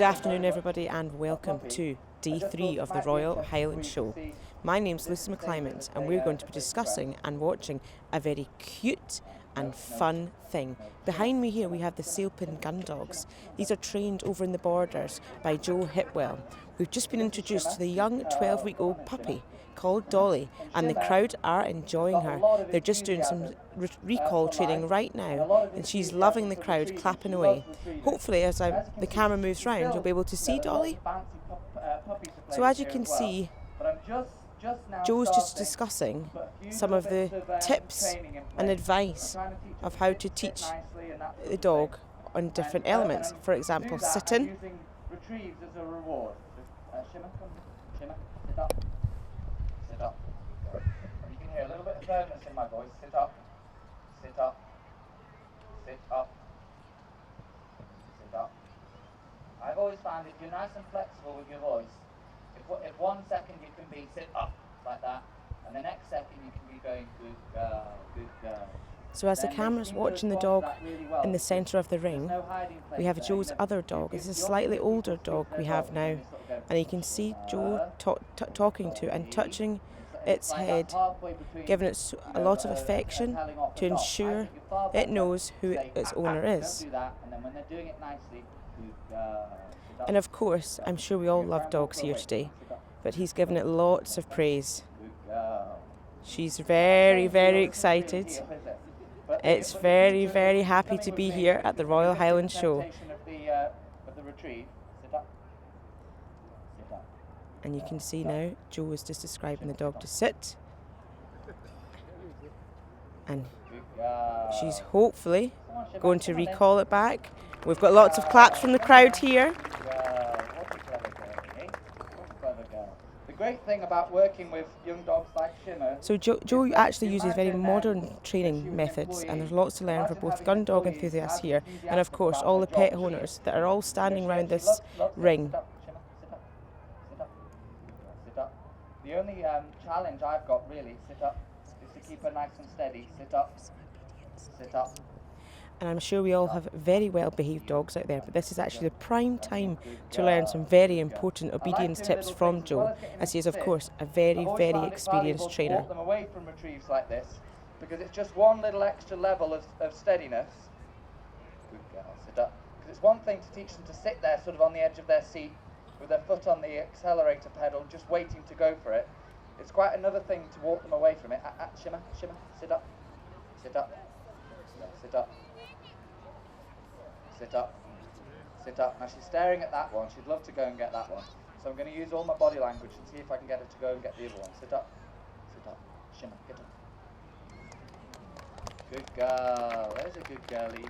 afternoon, everybody, and welcome to day 3 of the Royal Highland Show. My name's Lucy McClymont, and we're going to be discussing and watching a very cute and fun thing. Behind me here we have the Sailpin Gundogs. These are trained over in the Borders by Joe Hipwell. We've just been introduced to the young 12-week-old puppy called Dolly, and the crowd are enjoying her. They're just doing some recall training right now, and she's loving the crowd, clapping away. Hopefully, as the camera moves round, you'll be able to see Dolly. So as you can see, Joe's just discussing some of the tips and advice of how to teach the dog on different elements. For example, sitting. Retrieves as a reward. Shimmer, come, Shimmer, sit up. Sit up. You can hear a little bit of firmness in my voice. Sit up. Sit up. Sit up. Sit up. I've always found if you're nice and flexible with your voice, if 1 second you can be sit up like that, and the next second you can be going good girl, good girl. So as the camera's watching the dog in the centre of the ring, we have Joe's other dog. It's a slightly older dog we have now, and you can see Joe talking to and touching its head, giving it a lot of affection to ensure it knows who its owner is. And of course, I'm sure we all love dogs here today, but he's given it lots of praise. She's very, very excited. It's very, very happy to be here at the Royal Highland Show. And you can see now, Joe is just describing the dog to sit. And she's hopefully going to recall it back. We've got lots of claps from the crowd here. The great thing about working with young dogs like Shimmer... So Joe actually uses very modern training methods, and there's lots to learn for both gun dog enthusiasts here and of course all the pet owners that are all standing around this ring. Sit up, Shimmer, sit up, sit up, sit up. The only challenge I've got really, sit up, is to keep her nice and steady. Sit up, sit up. And I'm sure we all have very well behaved dogs out there, but this is actually the prime time to learn some very important obedience tips from Joe, as he is of course a very, very experienced trainer. Walk them away from retrieves like this, because it's just one little extra level of steadiness. Good girl, sit up. Because it's one thing to teach them to sit there sort of on the edge of their seat with their foot on the accelerator pedal, just waiting to go for it. It's quite another thing to walk them away from it. Shimmer, Shimmer, sit up, sit up, sit up. Sit up, sit up. Now she's staring at that one. She'd love to go and get that one. So I'm going to use all my body language and see if I can get her to go and get the other one. Sit up, sit up. Shimmer, get up. Good girl. There's a good girlie.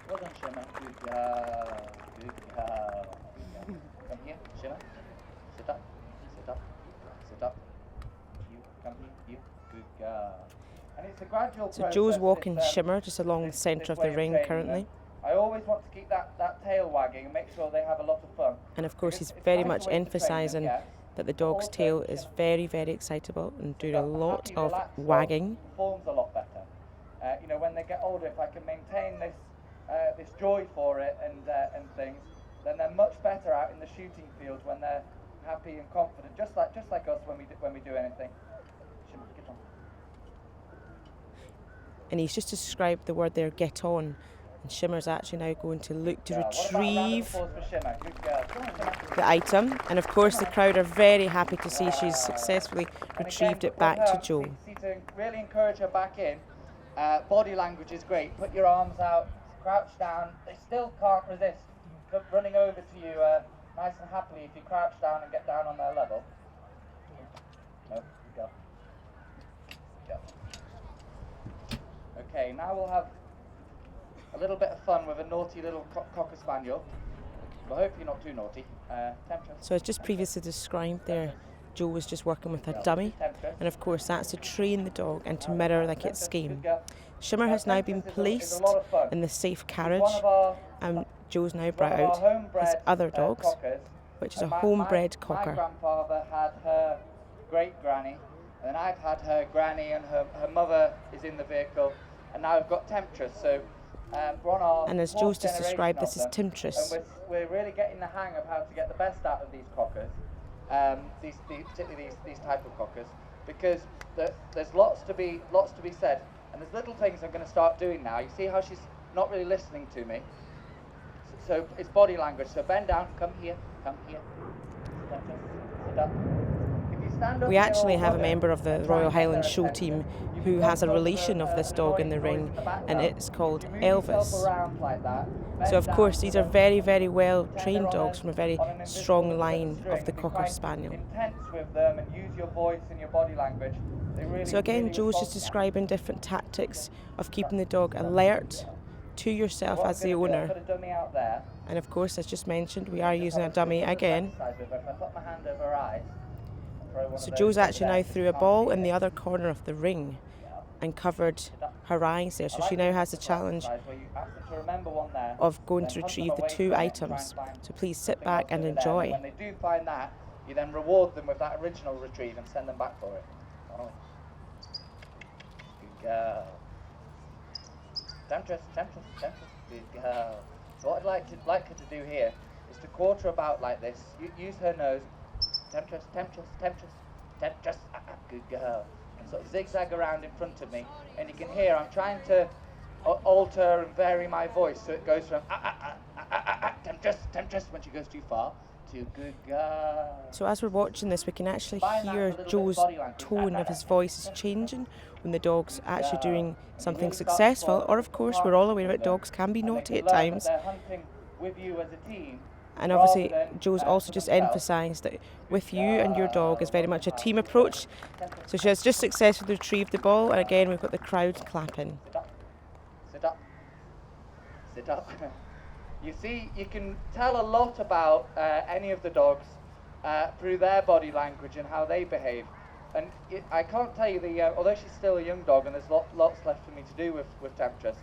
Well done, Shimmer. Good girl. Good girl. Good girl. Come here, Shimmer. Sit up, sit up, sit up. You, come here, you. Good girl. And it's a gradual process. So Joe's walking Shimmer just along the centre of the ring currently. I always want to keep that tail wagging and make sure they have a lot of fun. And of course he's very much emphasising that the dog's tail is very, very excitable and doing a lot of wagging. Performs a lot better. You know, when they get older, if I can maintain this joy for it and things, then they're much better out in the shooting field when they're happy and confident, just like us when we do anything. Get on. And he's just described the word there, get on. And Shimmer's actually now going to look to retrieve the item. And of course the crowd are very happy to see she's successfully retrieved it back to Joe. To really encourage her back in, body language is great. Put your arms out, crouch down. They still can't resist running over to you nice and happily if you crouch down and get down on their level. No, go. Go. Okay, now we'll have a little bit of fun with a naughty little Cocker Spaniel. Well, hopefully not too naughty. So as just previously described there, Joe was just working with a dummy, and of course that's to train the dog and to mirror like its game. Shimmer has now been placed in the safe carriage, and Joe's now brought out his other dogs, which is a homebred cocker. My grandfather had her great granny, and then I've had her granny, and her mother is in the vehicle, and now I've got Temptress. So And as Joe's just described, this is Timtress. And we're really getting the hang of how to get the best out of these cockers, particularly these type of cockers, because there's lots to be said, and there's little things I'm going to start doing now. You see how she's not really listening to me. So it's body language. So bend down, come here, sit up. We actually have a member of the Royal Highland Show team who has a relation of this dog in the ring, and it's called Elvis. So of course these are very, very well trained dogs from a very strong line of the Cocker Spaniel. So again, Joe's just describing different tactics of keeping the dog alert to yourself as the owner. And of course, as just mentioned, we are using a dummy again. So Joe's actually now threw a ball in the other corner of the ring and covered her eyes there. So she now has the challenge of going to retrieve the 2 items. So please sit back and enjoy. When they do find that, you then reward them with that original retrieve and send them back for it. Oh. Good girl. Temptress. Good girl. So what I'd like her to do here is to quarter about like this. Use her nose. Temptress. Good girl. And sort of zigzag around in front of me. And you can hear I'm trying to alter and vary my voice so it goes from Temptress when she goes too far to good girl. So as we're watching this, we can actually hear Joe's tone of his voice is changing when the dog's actually doing something successful, or of course we're all aware that dogs can be naughty at times. And obviously Joe's also just emphasised that with you and your dog is very much a team approach. So she has just successfully retrieved the ball, and again we've got the crowd clapping. Sit up. You see, you can tell a lot about any of the dogs through their body language and how they behave. And I can't tell you although she's still a young dog and there's lots left for me to do with Temptress,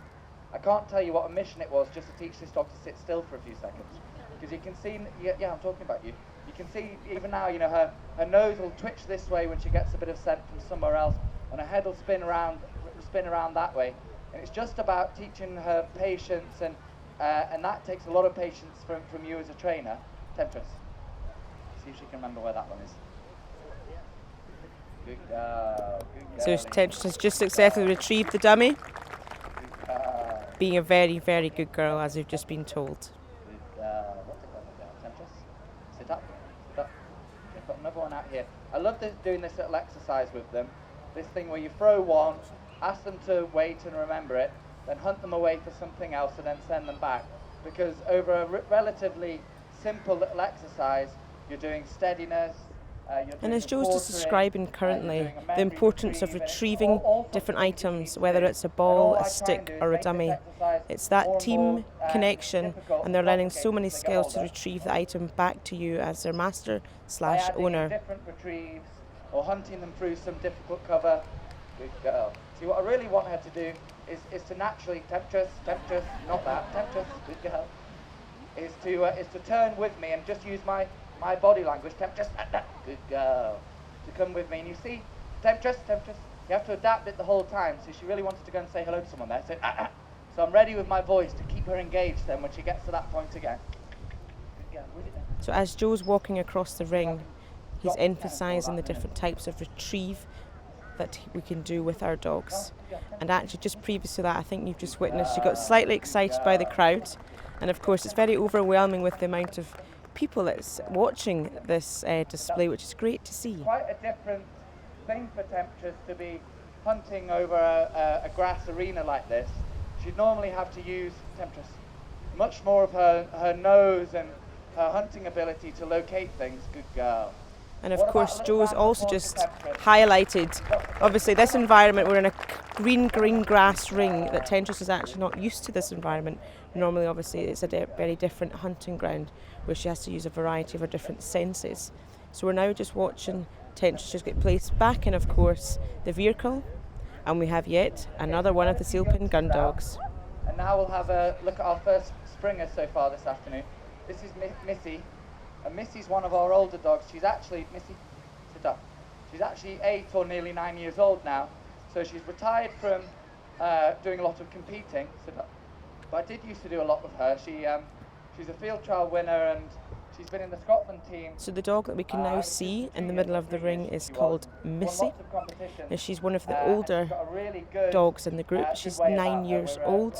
I can't tell you what a mission it was just to teach this dog to sit still for a few seconds. Because you can see, yeah, I'm talking about you. You can see even now, her nose will twitch this way when she gets a bit of scent from somewhere else, and her head will spin around that way. And it's just about teaching her patience, and that takes a lot of patience from you as a trainer. Temptress. See if she can remember where that one is. Good girl. So Temptress has just successfully retrieved the dummy, being a very, very good girl, as we've just been told. Good girl. What's it called there? Temptress? Sit up. I've got another one out here. I love doing this little exercise with them. This thing where you throw one, ask them to wait and remember it, then hunt them away for something else and then send them back. Because over a relatively simple little exercise, you're doing steadiness. And as Joe's just describing currently, the importance of retrieving different items, whether it's a ball, a stick or a dummy. It's that team connection, and they're learning so many skills to retrieve the item back to you as their master/owner. Different retrieves or hunting them through some difficult cover. Good girl. See, what I really want her to do is to naturally Temptress, not that, Temptress, good girl, is to turn with me and just use my body language, Temptress, good girl, to come with me. And you see, Temptress, you have to adapt it the whole time. So she really wanted to go and say hello to someone there. So I'm ready with my voice to keep her engaged then when she gets to that point again. Good girl, would it then? So as Joe's walking across the ring, he's emphasising the different types of retrieve that we can do with our dogs. And actually just previous to that, I think you've just witnessed, she got slightly excited by the crowd. And of course it's very overwhelming with the amount of people that's watching this display, which is great to see. Quite a different thing for Temptress to be hunting over a grass arena like this. She'd normally have to use, Temptress, much more of her nose and her hunting ability to locate things. Good girl. And of course Joe's also just highlighted, obviously this environment, we're in a green grass ring, that Temptress is actually not used to this environment. Normally obviously it's a very different hunting ground where she has to use a variety of her different senses. So we're now just watching Temptress just get placed back in, of course, the vehicle, and we have yet another one of the Sailpin Gundogs. And now we'll have a look at our first springer so far this afternoon. This is Missy. And Missy's one of our older dogs. She's actually, Missy, sit up. She's actually 8 or nearly 9 years old now. So she's retired from doing a lot of competing. Sit up. But I did used to do a lot with her. She's a field trial winner, and she's been in the Scotland team. So the dog that we can now see in the middle of the ring is called Missy. Now she's one of the older dogs in the group. She's 9 years old,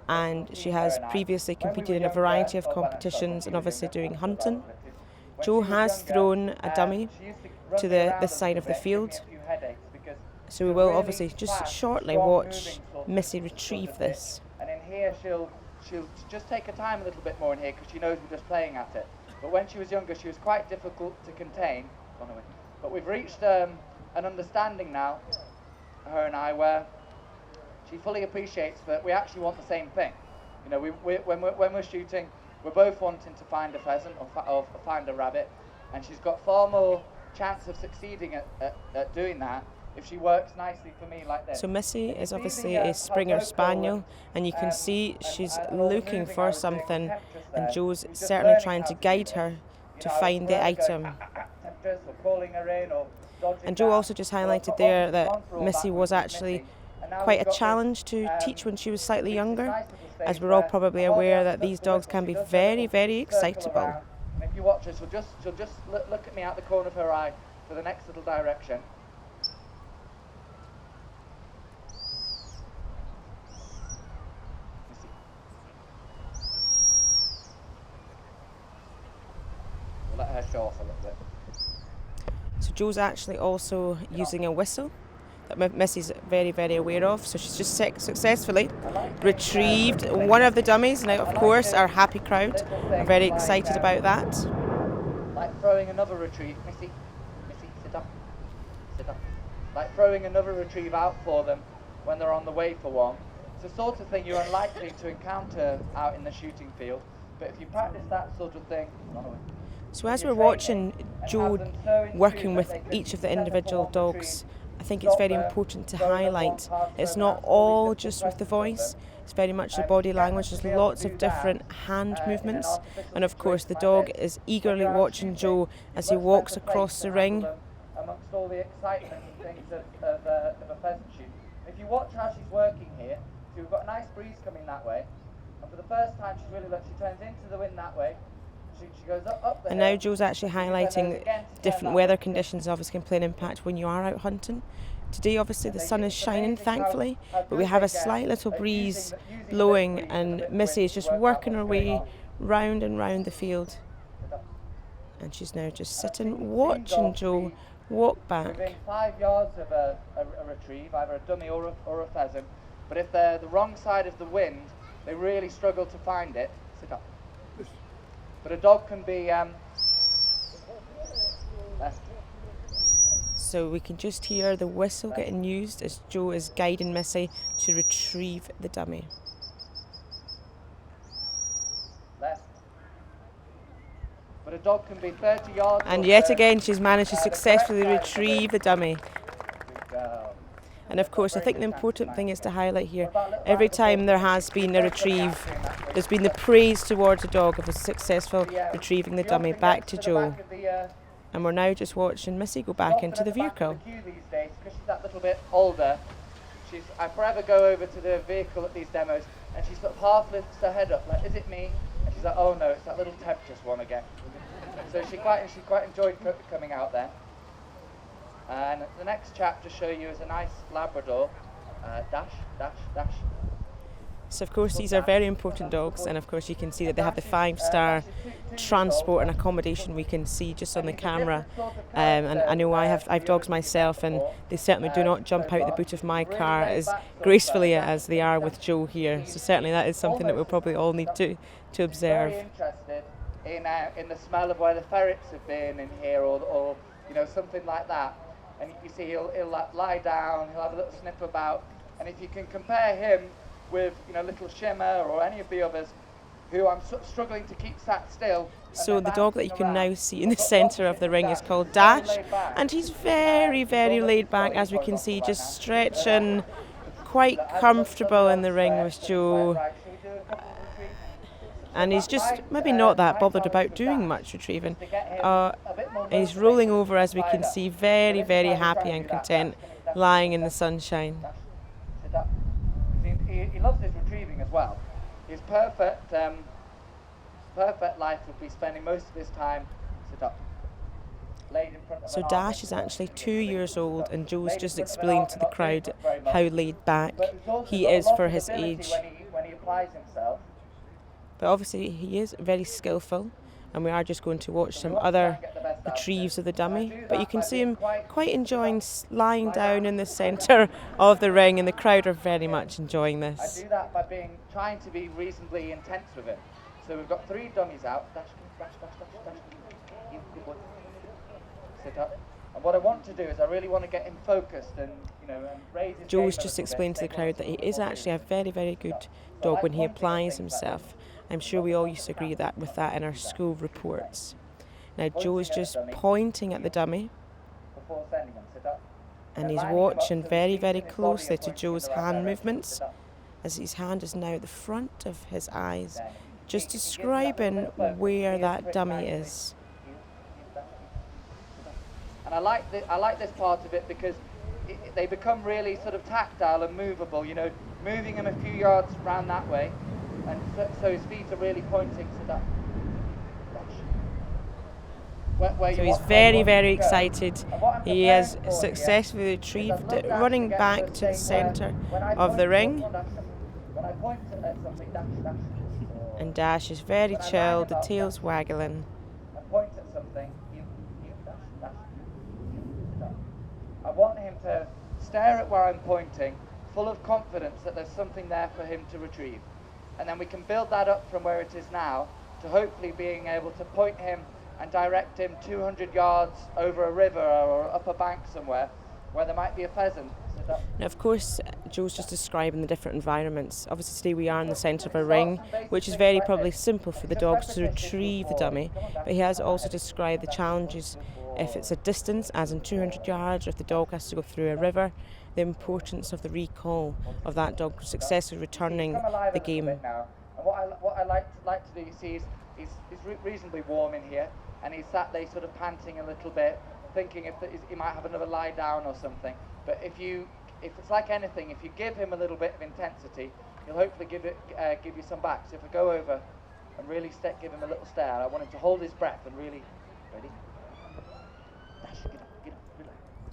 and she has previously competed in a variety of competitions and obviously doing hunting. Joe has thrown a dummy to this side of the field, so we will obviously just shortly watch Missy retrieve this. And in here she'll just take her time a little bit more in here because she knows we're just playing at it. But when she was younger, she was quite difficult to contain. But we've reached an understanding now, her and I, where she fully appreciates that we actually want the same thing. You know, when we're shooting, we're both wanting to find a pheasant or find a rabbit, and she's got far more chance of succeeding at doing that if she works nicely for me like this. So Missy is obviously a Springer Spaniel, and you can see she's looking for something, and Joe's certainly trying to guide her to find the item. And Joe also just highlighted there that Missy was actually quite a challenge to teach when she was slightly younger, as we're all probably aware that these dogs can be very, very excitable. And if you watch her, she'll just look at me out the corner of her eye for the next little direction. We'll let her show off a little bit. So Joe's actually also using a whistle that Missy's very, very aware of. So she's just successfully retrieved one of the dummies. Now, of course, our happy crowd are very excited about that. Like throwing another retrieve, Missy, sit up, sit up. Like throwing another retrieve out for them when they're on the way for one. It's the sort of thing you're unlikely to encounter out in the shooting field. But if you practice that sort of thing, so as we're watching Joe working with each of the individual dogs, I think it's very important to highlight it's not all just with the voice, it's very much the body language. There's lots of different hand movements, and of course the dog is eagerly watching Joe as he walks across the ring. Amongst all the excitement and things of a pheasant shoot. If you watch how she's working here, so we've got a nice breeze coming that way, and for the first time she turns into the wind that way. She goes up the and now Joe's actually highlighting different weather conditions obviously can play an impact when you are out hunting. Today obviously the sun is shining thankfully, but we have a slight little breeze blowing, and Missy is just working her way round and round the field, and she's now just sitting watching Joe walk back. Within 5 yards of a retrieve, either a dummy or a pheasant, but if they're the wrong side of the wind, they really struggle to find it. Sit up. But a dog can be left. So we can just hear the whistle getting used as Joe is guiding Missy to retrieve the dummy. Left. But a dog can be 30 yards. And yet again she's managed to successfully retrieve the dummy. Good girl. And of course, I think the important thing is to highlight here, every time there has been a retrieve, there's been the praise towards the dog of a successful retrieving the dummy back to Joe. And we're now just watching Missy go back into the vehicle. These days, because she's that little bit older, I forever go over to the vehicle at these demos, and she sort of half lifts her head up, like, is it me? And she's like, oh no, it's that little temptress one again. So she quite enjoyed coming out there. And the next chap to show you is a nice Labrador, Dash. So of course these are very important dogs, and of course you can see that they have the 5-star transport and accommodation we can see just on the camera. And I know I've dogs myself, and they certainly do not jump out the boot of my car as gracefully as they are with Joe here. So certainly that is something that we'll probably all need to observe. Very interested in the smell of where the ferrets have been in here, or you know, something like that. And you see he'll lie down, he'll have a little sniff about, and if you can compare him with, you know, little Shimmer or any of the others who I'm struggling to keep sat still. So the dog that you can now see in the centre of the ring is called Dash, and he's very, very laid back, as we can see, just stretching, quite comfortable in the ring with Joe. And he's just maybe not that bothered about doing much retrieving. He's rolling over, as we can see, very, very happy and content, lying in the sunshine. He loves his retrieving as well. His perfect life would be spending most of his time sit up. So Dash is actually 2 years old, and Joe's just explained to the crowd how laid back he is for his age. When he applies himself. But obviously he is very skillful, and we are just going to watch some other retrieves of the dummy. But you can see him quite enjoying lying down in the centre of the ring, and the crowd are very much enjoying this. I do that by trying to be reasonably intense with him. So we've got 3 dummies out. Dash, dash, dash, dash, dash. You good boy. Sit up. And what I want to do is I really want to get him focused and and raise his Joe's game just a little explained bit, to the take crowd on that he something is more actually a serious. very, very good dog when he applies himself. I'm sure we all used to agree with that in our school reports. Now Joe is just pointing at the dummy, Before sending him, sit up. and he's watching very, very closely to Joe's hand movements, as his hand is now at the front of his eyes, just describing where that dummy is. And I like this part of it because they become really sort of tactile and movable. Moving him a few yards around that way, and so his feet are really pointing. Sit up. So he's very, very excited. He has successfully retrieved it, running back to the centre of the ring. And Dash is very chilled, the tail's waggling. Point at something. I want him to stare at where I'm pointing, full of confidence that there's something there for him to retrieve. And then we can build that up from where it is now to hopefully being able to point him and direct him 200 yards over a river or up a bank somewhere where there might be a pheasant. Now, of course, Joe's just describing the different environments. Obviously today we are in the centre of a ring, which is very probably simple for the dogs to retrieve the dummy, but he has also described the challenges if it's a distance, as in 200 yards, or if the dog has to go through a river, the importance of the recall of that dog successfully returning the game. And what I like to do, you see, he's reasonably warm in here, and he's sat there sort of panting a little bit, thinking if he might have another lie down or something. But if it's like anything, if you give him a little bit of intensity, he'll hopefully give you some back. So if I go over and really give him a little stare, I want him to hold his breath and really, ready?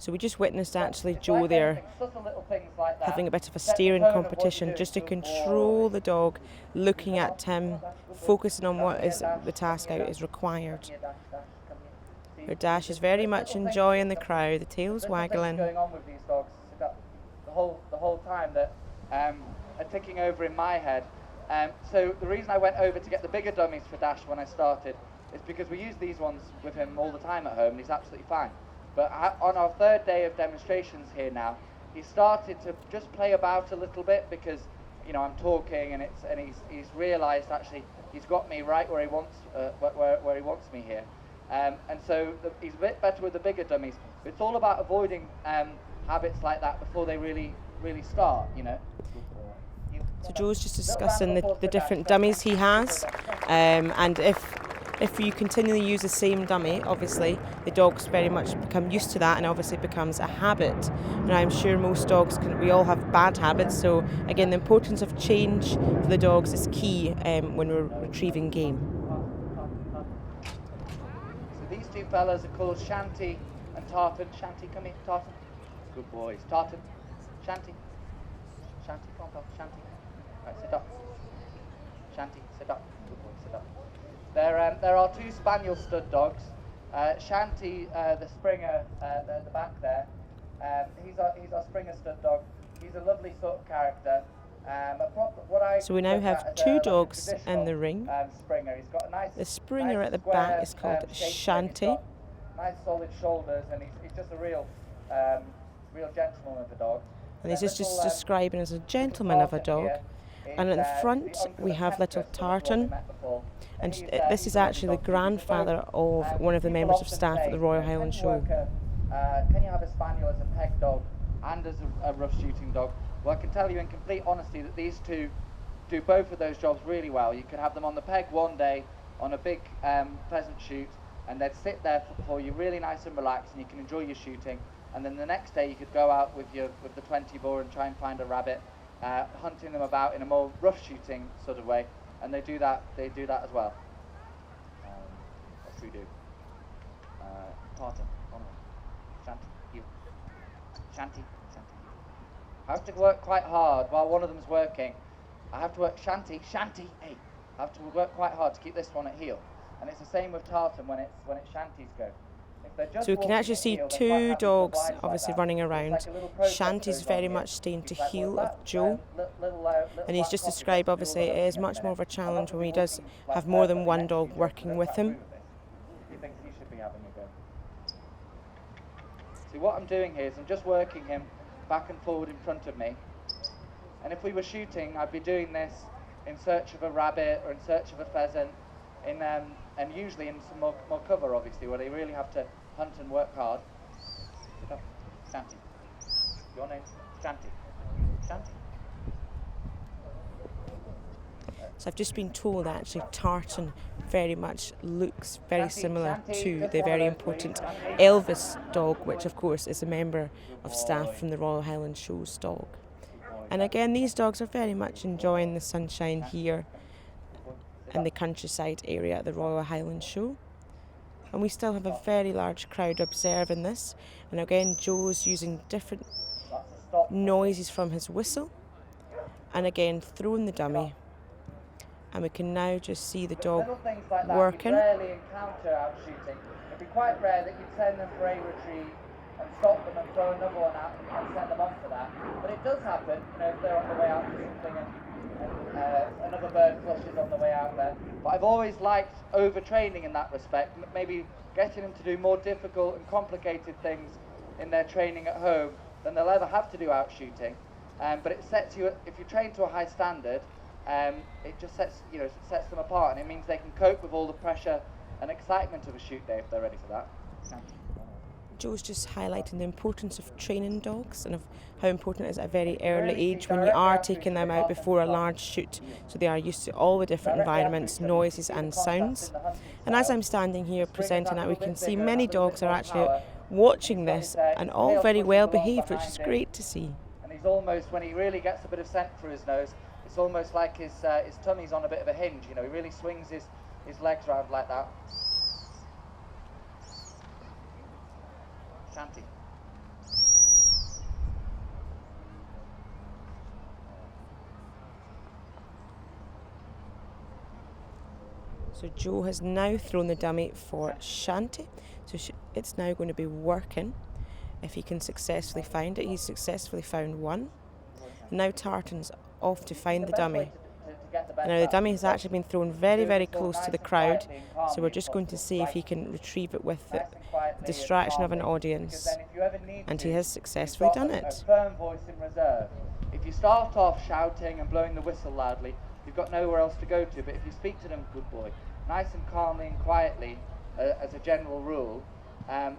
So we just witnessed actually Joe there having a bit of a staring competition just to control the dog, looking at him, focusing on what is the task out is required. Where Dash is very much enjoying the crowd, the tail's waggling. Going on with these dogs the whole time that are ticking over in my head. So the reason I went over to get the bigger dummies for Dash when I started is because we use these ones with him all the time at home, and he's absolutely fine. But on our 3rd day of demonstrations here now, he started to just play about a little bit because I'm talking, and he's realised actually he's got me right where he wants where he wants me here. And so he's a bit better with the bigger dummies. But it's all about avoiding habits like that before they really start. So Joe's just discussing the different dummies he has, and if you continually use the same dummy, obviously the dogs very much become used to that, and obviously it becomes a habit. And I'm sure most dogs we all have bad habits, so again the importance of change for the dogs is key when we're retrieving game. So these 2 fellas are called Shanty and Tartan. Shanty, come here, Tartan. Good boys. Tartan. Shanty. Shanty, come on, pal. Shanty. Right, sit up. Shanty, sit up. Good boy, sit up. There are 2 spaniel stud dogs. Shanty, the Springer, at the back there. He's our Springer stud dog. He's a lovely sort of character. So we now have 2 dogs in the ring. Springer. He's got a nice, the Springer at the square, back is called Shanty. Nice solid shoulders, and he's just a real gentleman of a dog. And he's just describing as a gentleman of a dog. And in the front we have little Tartan, and this is actually the grandfather of one of the members of staff at the Royal Highland Show. Can you have a spaniel as a peg dog and as a rough shooting dog? Well, I can tell you in complete honesty that these 2 do both of those jobs really well. You could have them on the peg one day on a big pheasant shoot, and they'd sit there for you really nice and relaxed, and you can enjoy your shooting. And then the next day you could go out with the 20 bore and try and find a rabbit, hunting them about in a more rough shooting sort of way, and they do that as well. What should we do? Tartan, on Shanty, you. Shanty. I have to work quite hard while one of them's working. I have to work Shanty, hey. I have to work quite hard to keep this one at heel. And it's the same with Tartan when it's Shanty's go. So we can actually see two dogs obviously running around. Shanty's very much staying to heel of Joe, and he's just described obviously it is much more of a challenge when he does have more than one dog working with him. He thinks he should be having a go. See, what I'm doing here is I'm just working him back and forward in front of me, and if we were shooting I'd be doing this in search of a rabbit or in search of a pheasant, and usually in some more cover obviously, where they really have to hunt and work hard. Shanty. Your name? Shanty. So I've just been told that actually Tartan very much looks very similar to the very important Elvis dog, which of course is a member of staff from the Royal Highland Show's dog. And again, these dogs are very much enjoying the sunshine here in the countryside area at the Royal Highland Show. And we still have a very large crowd observing this. And again, Joe's using different noises from his whistle. And again, throwing the dummy. And we can now just see the dog working. Rarely encounter out shooting. It'd be quite rare that you'd send them for a retrieve and stop them and throw another one out and send them on for that. But it does happen, if they're on the way out for something and another bird flushes on the way out there. But I've always liked overtraining in that respect, maybe getting them to do more difficult and complicated things in their training at home than they'll ever have to do out shooting. But it sets you, if you train to a high standard, it just sets them apart, and it means they can cope with all the pressure and excitement of a shoot day if they're ready for that. Joe's just highlighting the importance of training dogs and of how important it is at a very early age when you are taking them out before a large shoot, so they are used to all the different environments, noises and sounds. And as I'm standing here presenting that, we can see many dogs are actually watching this and all very well behaved, which is great to see. And he's almost, when he really gets a bit of scent through his nose, it's almost like his tummy's on a bit of a hinge, he really swings his legs around like that. Shanty. So Joe has now thrown the dummy for Shanty, so it's now going to be working if he can successfully find it. He's successfully found one. Now Tartan's off to find the dummy. Now the dummy has actually been thrown very, very close to the crowd, so we're just going to see if he can retrieve it with the distraction of an audience, and he has successfully done it. Firm voice in reserve. If you start off shouting and blowing the whistle loudly, you've got nowhere else to go to, but if you speak to them, good boy, nice and calmly and quietly, as a general rule,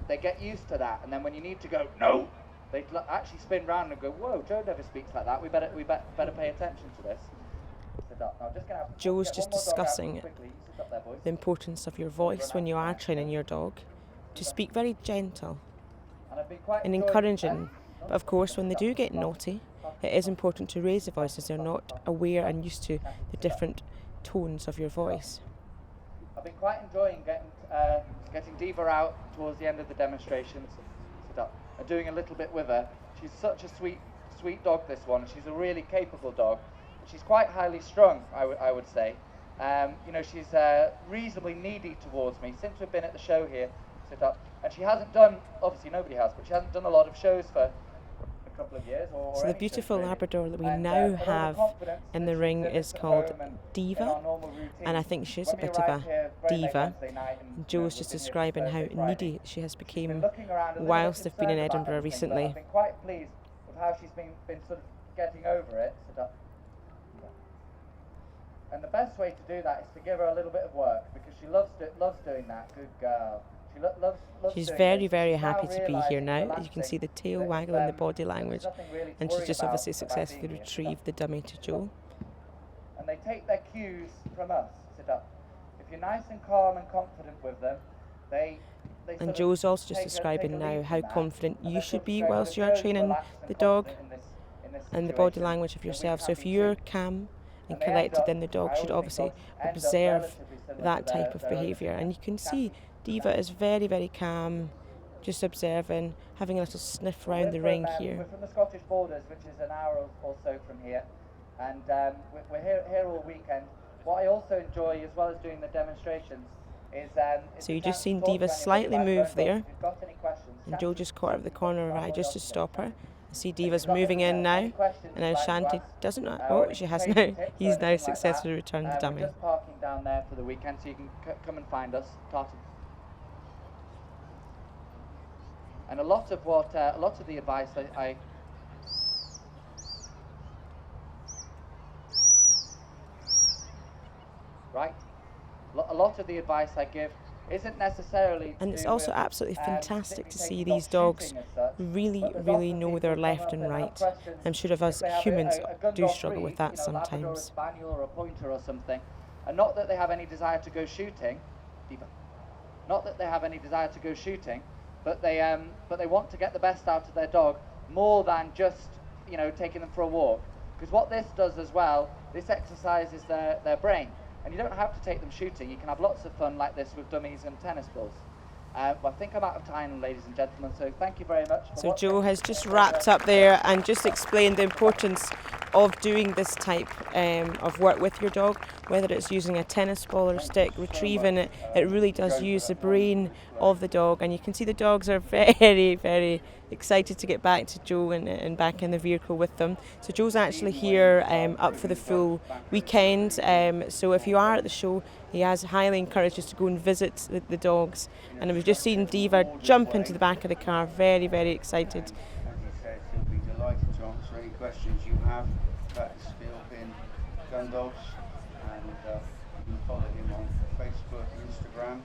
they get used to that, and then when you need to go, no, they actually spin round and go, whoa, Joe never speaks like that, we better pay attention to this. Joe's just discussing the importance of your voice when you are training your dog, to speak very gentle and encouraging, but of course when they do get naughty, it is important to raise the voice as they're not aware and used to the different tones of your voice. I've been quite enjoying getting Diva out towards the end of the demonstrations, and doing a little bit with her. She's such a sweet dog, this one. She's a really capable dog. She's quite highly strung, I would say. She's reasonably needy towards me since we've been at the show here. And she hasn't done, obviously nobody has, but she hasn't done a lot of shows for a couple of years. So the beautiful Labrador that we now have in the ring is called Diva, and I think she's a bit of a diva. Joe's just describing how needy she has become whilst they've been in Edinburgh recently. I've been quite pleased with how she's been sort of getting over it. And the best way to do that is to give her a little bit of work, because she loves doing that. Good girl. She loves She's very, very happy to be here now. You can see the tail waggle in the body language, and she's just obviously successfully retrieved the dummy to Joe. And they take their cues from us. Sit up. If you're nice and calm and confident with them, and Joe's also just describing now how confident you should be whilst you are training the dog. this and the body situation, language of then we yourself. So can if be you're too. calm and And they end collected, up, then the dog I should always obviously think dogs end up observe relatively similar that to type of their owners. behaviour. And you can Can see be Diva is very, very calm, just observing, having a little sniff around the ring here. We're from the Scottish borders, which is an hour or so from here, and we're here all weekend. What I also enjoy, as well as doing the demonstrations, is So you just seen Diva slightly move there, and Joe just caught her at the corner of her eye just to stop her. See Diva's moving in now, and now Shanti doesn't know. Oh, she has now. He's now successfully returned the dummy. We're just parking down there for the weekend, so you can come and find us. And a lot of the advice I right, a lot of the advice I give isn't necessarily. And it's also absolutely fantastic to see these dogs really know their left and right. I'm sure of us humans do struggle with that sometimes. Or a spaniel or a pointer or something, and not that they have any desire to go shooting, not that they have any desire to go shooting, but they want to get the best out of their dog more than just taking them for a walk. Because what this does as well, this exercises their brain. And you don't have to take them shooting. You can have lots of fun like this with dummies and tennis balls. I think I'm out of time, ladies and gentlemen, so thank you very much. So Joe has just wrapped up there and just explained the importance of doing this type of work with your dog, whether it's using a tennis ball or a stick, retrieving it. It really does use the brain of the dog, and you can see the dogs are very, very excited to get back to Joe and back in the vehicle with them. So Joe's actually here up for the full weekend, so if you are at the show, he has highly encouraged us to go and visit the dogs, and we've just seen Diva jump into the back of the car, very, very excited. As you said, he'll be delighted to answer any questions you have about Sealpin Gundogs, and you can follow him on Facebook and Instagram.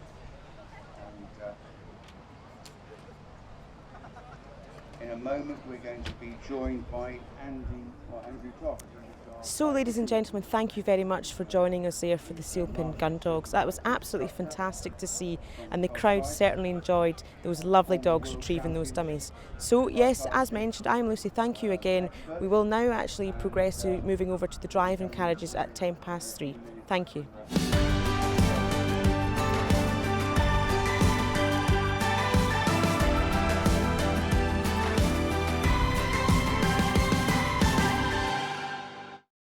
And in a moment we're going to be joined by Andrew Clark. So ladies and gentlemen, thank you very much for joining us there for the Sailpin Gundogs. That was absolutely fantastic to see, and the crowd certainly enjoyed those lovely dogs retrieving those dummies. So yes, as mentioned, I'm Lucy, thank you again. We will now actually progress to moving over to the driving carriages at 3:10. Thank you.